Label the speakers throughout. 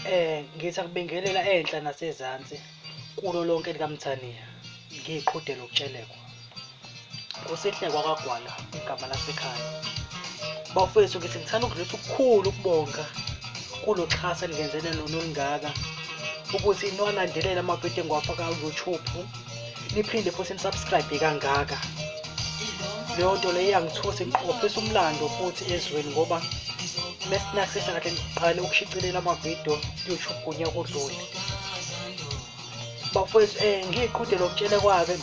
Speaker 1: Ngithi akubingelela enhla nasezansi kulo lonke likaMthaniya ngiqhude lokutshelekwa kusihlekwa kwaGwala igama lasekhaya. Bafowethu ngithi ngithanda ukudlulisa ukukhulu ukubonga kulo xhasa elingenzele lona olungaka ukuthi niwalandelele amavidiyo engiwafaka ku-YouTube, niphinde futhi nisubscribe kangaka. Leyo nto leyo iyangithusa ngiqophisa umlando futhi ezweni ngoba mesinakisisa kahle ngiqale ukushicelela amavidiyo YouTube kunya kudlule. Bafowethu ngiqhude lokutshelekwa-ke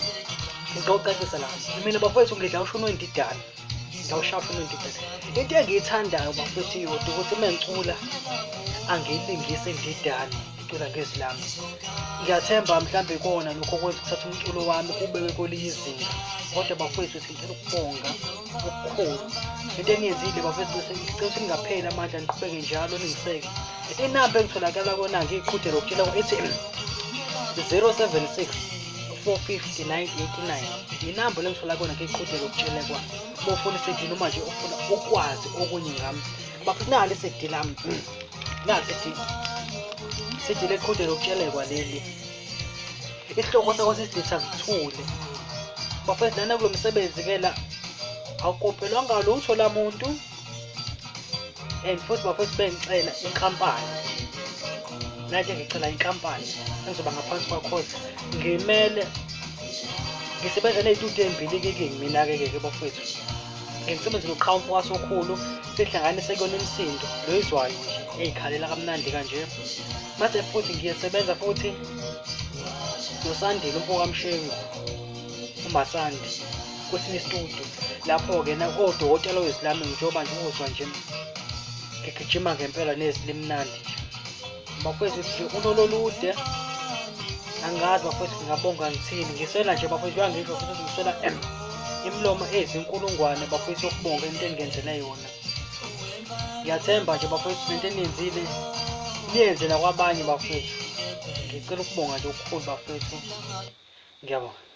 Speaker 1: ngizocacisa la. Mina bafowethu ngidla usho uNondidane. Ngawushaya uNondidane. Into engiyithandayo bafowethu iyodwa ukuthi mengicula angiyilingise ndidane, ngicula ngezilami. Ngiyathemba mhlambe ikona lokho okwenza ukuthatha umculo wami kubeke kwelinye izinga. Kodwa bafowethu ngicela ukubonga okukhulu. Into eniyenzile bafowethu ngicela ukuthi ningapheli amandla niqhubeke njalo ningiseke. Inamba engitholakala kona ngiqhude lokutshelekwa ethi 076 450 989. Inamba lengithola kona ngiqhude lokutshelekwa. Bofuna iSD noma nje ufuna ukwazi okunye ngami. Bakunalo iSD lami. Nalo iSD leqhude lokutshelekwa leli. Isihloko sakho sisiditha ngithule. Bafowethu lana kulo msebenzi ke la awukophelwanga lutho la muntu. And futhi bafowethu bengicela inkampani. Manje ngicela inkampani engizoba ngaphansi kwakho ngimele ngisebenza nezitudiyo ezimbili ke mina ke bafowethu. Ngisebenza noqhamuka wasokhulu sihlanganise kona imisindo lo izwayo nje ezikhalela kamnandi kanje. Mase futhi ngiyasebenza futhi noSandile umfokamshengu uMasandi kwesinye istudio lapho ke nakodokotela wezilimi njengoba nje uzwa nje ngigijima ngempela nezilimi mnandi nje. Bafowethu nje unololude angazi bafowethu ngingabonga ngithini ngisela nje bafowethu ngisho futhi ngisela imilomo ezinkulungwane bafowethu ukubonga into engenzele yona. Ngiyathemba nje bafowethu into eniyenzile niyenze nakwabanye bafowethu. Ngicela ukubonga nje okukhulu bafowethu. Ngiyabonga.